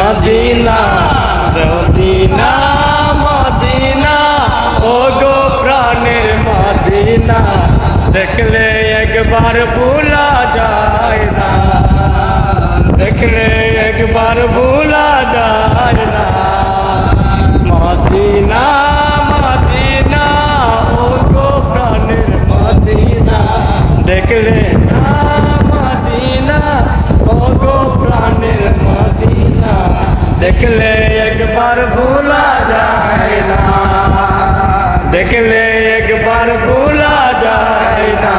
Medina Medina Medina oh গো প্রাণের Medina দেখলে একবার ভুলা যায় না দেখলে একবার ভুলা যায় না মদিনা মদিনা ও গো প্রাণের মদিনা দেখলে মদিনা ও গো প্রাণের মদিনা দেখলে একবার ভুলা যায় না দেখলে একবার ভুলা যায় না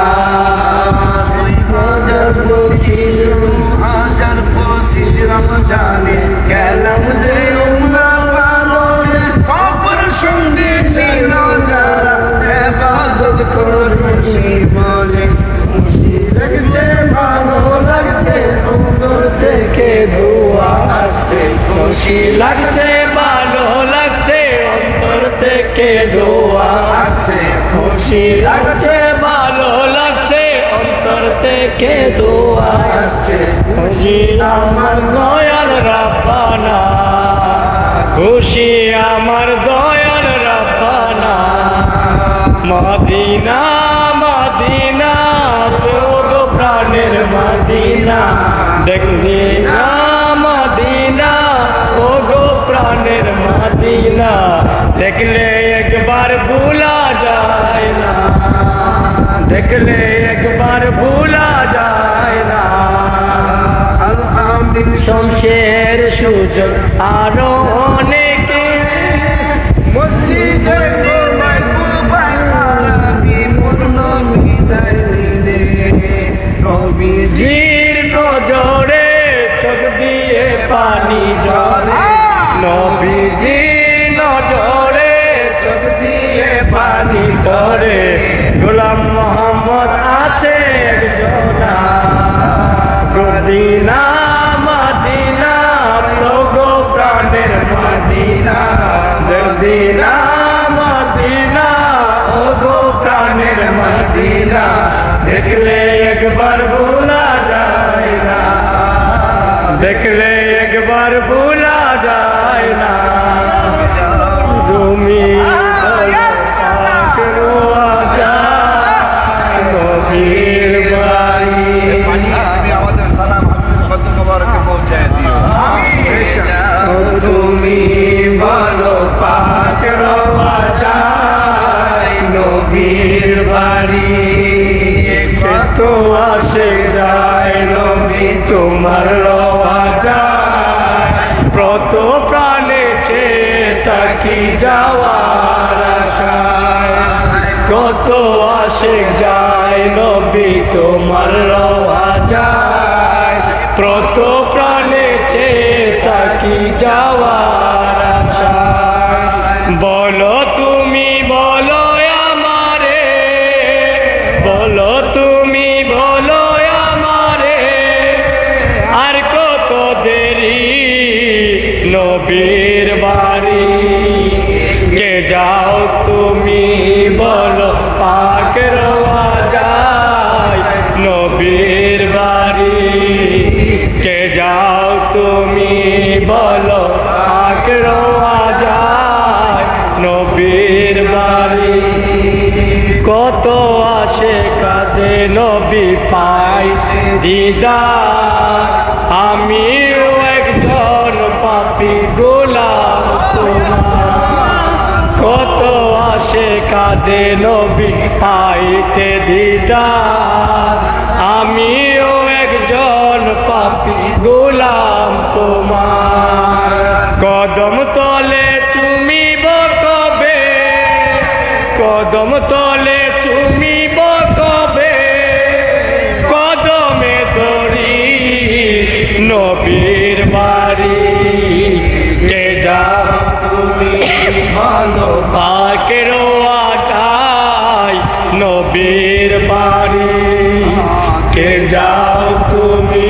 হাজার পঁচিশ রমজানে গেলাম যে উমরা পালনে সফর সঙ্গে ছিল যারা ইবাদত করছি বলে খুশি লাগছে ভালো লাগছে অন্তর থেকে দোয়া আসছে খুশি লাগছে ভালো লাগছে অন্তর থেকে দোয়া আসছে খুশি লাগছে ভালো লাগছে অন্তর থেকে দোয়া আসছে খুশি আমার দয়াল রাব্বানা খুশি আমার দয়াল রাব্বানা মদিনা মদিনা গো প্রাণের মদিনা দেখলি না মদিনা ও গো প্রাণের মদিনা দেখলে একবার ভুলা যায় না দেখলে একবার ভুলা যায় না আল-আমিন শমশের সুযোগ আরো অনেকে মসজিদে সবাই কুবাই তারাবি পূর্ণ বিদায় দিলে নবীজির নজরে চোখ দিয়ে পানি ঝরে নবীজির নজরে চোখ দিয়ে পানি ঝরে গোলাম মোহাম্মদ আছে একজনা মদিনা মদিনা লোগো প্রাণের মদিনা মদিনা মদিনা ও গো প্রাণের মদিনা দেখলে একবার ভুলা যায় না দেখলে একবার ভুলা যায় না তুমি নবীর বাড়ি আমাদের সালাম কত মুবারকে পৌঁছায় দিও তুমি বলো পাক রওয়া যায় নবীর বাড়ি কত আসে যায় নবী তোমার রওয়া যায় প্রত প্রাণে তাকি যাওয়ার আশায় কত আসে যায় নবী তোমার রওয়া যায় প্রত প্রাণে তাকি যাওয়ার আশায় বলো তুমি বলো আমারে বলো তুমি বলো আমারে আর কত দেরি নবীর বাড়ি কে যাও তুমি বলো পাক রওয়া যায় নবীর বাড়ি কে যাও তুমি বলো পাক রওয়া যায় নবীর বাড়ি কত আসে কাঁদে নবী পাইতে দিদার আমিও একজন পাপী গোলাম তোমার কত আসে কাঁদে নবী পাইতে দিদার আমিও একজন পাপী গোলাম তোমার কদম তলে চুমিব কবে কদম তলে চুমিব কবে কদমে ধরি নবীর বাড়ি কে যাও তুমি ভালো পাক রওয়া যায় নবীর বাড়ি কে যাও তুমি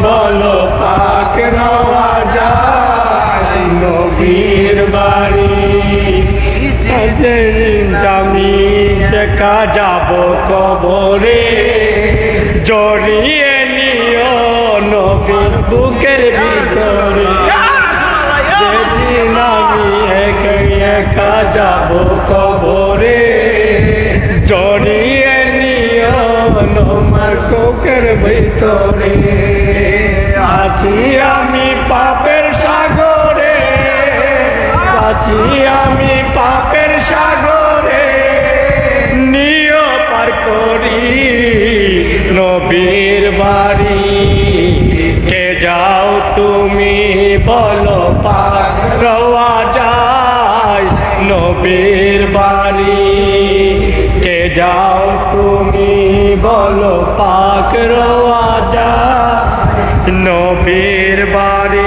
বলো পাক রওয়া যায় নবীর বাড়ি আমি দেখা যাব কবরে জড়িয়ে নিও নবীর বুকের ভিতরে যাব কবরে জড়িয়ে নিও তোমার কোকের ভিতরে আছি আমি পাপের সাগরে আছি আমি পাপের সাগরে নিও পার করি নবীর বাড়ি কে যাও তুমি বলো পাক রওয়া যায় নবীর বাড়ি কে যাও তুমি বলো পাক রওয়া যায় নবীর বাড়ি